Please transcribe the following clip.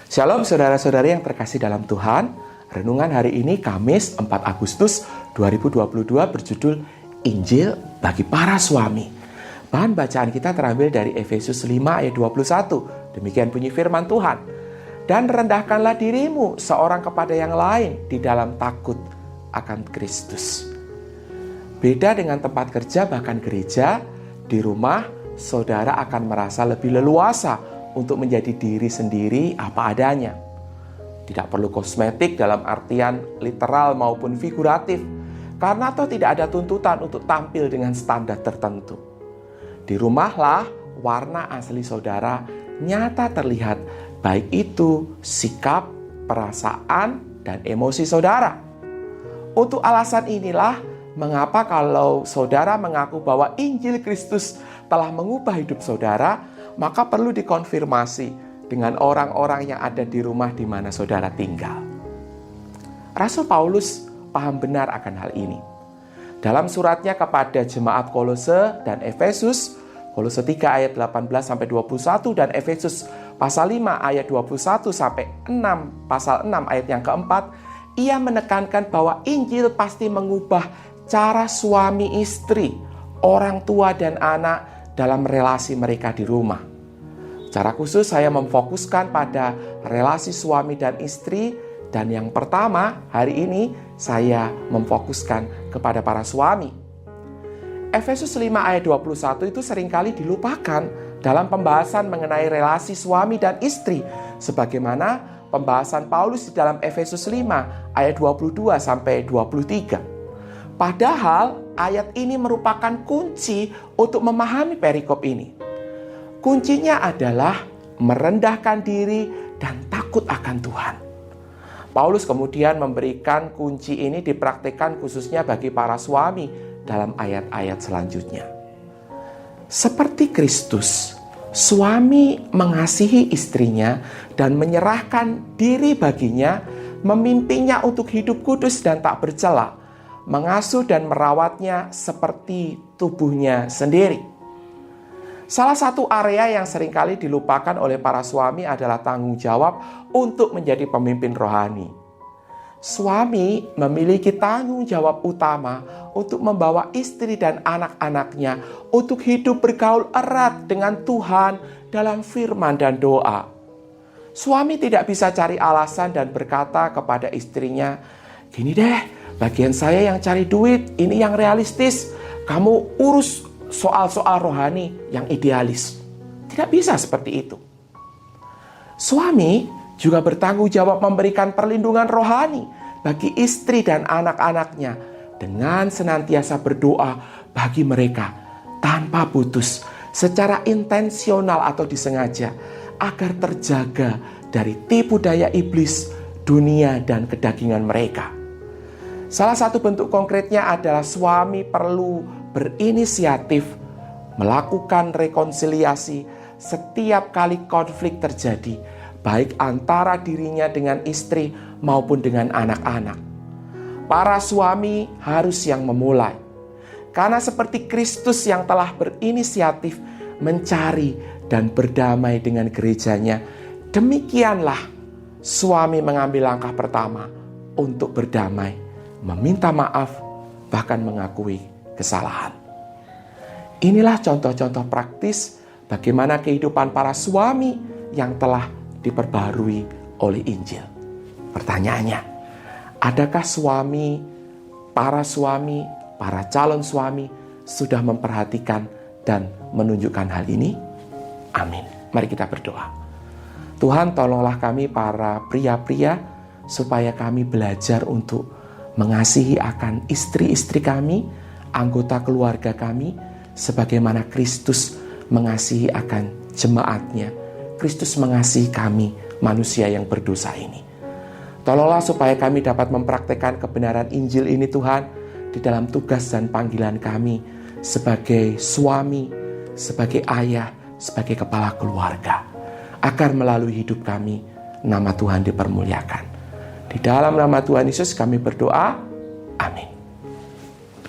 Shalom saudara-saudari yang terkasih dalam Tuhan. Renungan hari ini Kamis 4 Agustus 2022 berjudul Injil bagi para suami. Bahan bacaan kita terambil dari Efesus 5 ayat 21. Demikian bunyi firman Tuhan. Dan rendahkanlah dirimu seorang kepada yang lain di dalam takut akan Kristus. Beda dengan tempat kerja bahkan gereja, di rumah saudara akan merasa lebih leluasa untuk menjadi diri sendiri apa adanya. Tidak perlu kosmetik dalam artian literal maupun figuratif, karena toh tidak ada tuntutan untuk tampil dengan standar tertentu. Di rumahlah warna asli saudara nyata terlihat, baik itu sikap, perasaan, dan emosi saudara. Untuk alasan inilah mengapa kalau saudara mengaku bahwa Injil Kristus telah mengubah hidup saudara, maka perlu dikonfirmasi dengan orang-orang yang ada di rumah di mana saudara tinggal. Rasul Paulus paham benar akan hal ini. Dalam suratnya kepada jemaat Kolose dan Efesus, Kolose 3 ayat 18-21 dan Efesus pasal 5 ayat 21-6 pasal 6 ayat yang keempat, ia menekankan bahwa Injil pasti mengubah cara suami istri, orang tua dan anak dalam relasi mereka di rumah. Secara khusus saya memfokuskan pada relasi suami dan istri, dan yang pertama hari ini saya memfokuskan kepada para suami. Efesus 5 ayat 21 itu seringkali dilupakan dalam pembahasan mengenai relasi suami dan istri, sebagaimana pembahasan Paulus di dalam Efesus 5 ayat 22 sampai 23. Padahal ayat ini merupakan kunci untuk memahami perikop ini. Kuncinya adalah merendahkan diri dan takut akan Tuhan. Paulus kemudian memberikan kunci ini dipraktikkan khususnya bagi para suami dalam ayat-ayat selanjutnya. Seperti Kristus, suami mengasihi istrinya dan menyerahkan diri baginya, memimpinnya untuk hidup kudus dan tak bercela, mengasuh dan merawatnya seperti tubuhnya sendiri. Salah satu area yang seringkali dilupakan oleh para suami adalah tanggung jawab untuk menjadi pemimpin rohani. Suami memiliki tanggung jawab utama untuk membawa istri dan anak-anaknya untuk hidup bergaul erat dengan Tuhan dalam firman dan doa. Suami tidak bisa cari alasan dan berkata kepada istrinya, "Gini deh, bagian saya yang cari duit, ini yang realistis. Kamu urus soal-soal rohani yang idealis." Tidak bisa seperti itu. Suami juga bertanggung jawab memberikan perlindungan rohani bagi istri dan anak-anaknya dengan senantiasa berdoa bagi mereka tanpa putus, secara intensional atau disengaja, agar terjaga dari tipu daya iblis, dunia, dan kedagingan mereka. Salah satu bentuk konkretnya adalah suami perlu berinisiatif melakukan rekonsiliasi setiap kali konflik terjadi, baik antara dirinya dengan istri maupun dengan anak-anak. Para suami harus yang memulai, karena seperti Kristus yang telah berinisiatif mencari dan berdamai dengan gerejanya, demikianlah suami mengambil langkah pertama untuk berdamai, meminta maaf, bahkan mengakui kesalahan. Inilah contoh-contoh praktis bagaimana kehidupan para suami yang telah diperbarui oleh Injil. Pertanyaannya, adakah para suami, para calon suami sudah memperhatikan dan menunjukkan hal ini? Amin. Mari kita berdoa. Tuhan, tolonglah kami para pria-pria supaya kami belajar untuk mengasihi akan istri-istri kami, anggota keluarga kami, sebagaimana Kristus mengasihi akan jemaatnya. Kristus mengasihi kami, manusia yang berdosa ini. Tolonglah supaya kami dapat mempraktikkan kebenaran Injil ini Tuhan, di dalam tugas dan panggilan kami sebagai suami, sebagai ayah, sebagai kepala keluarga, agar melalui hidup kami, nama Tuhan dipermuliakan. Di dalam nama Tuhan Yesus kami berdoa, amin.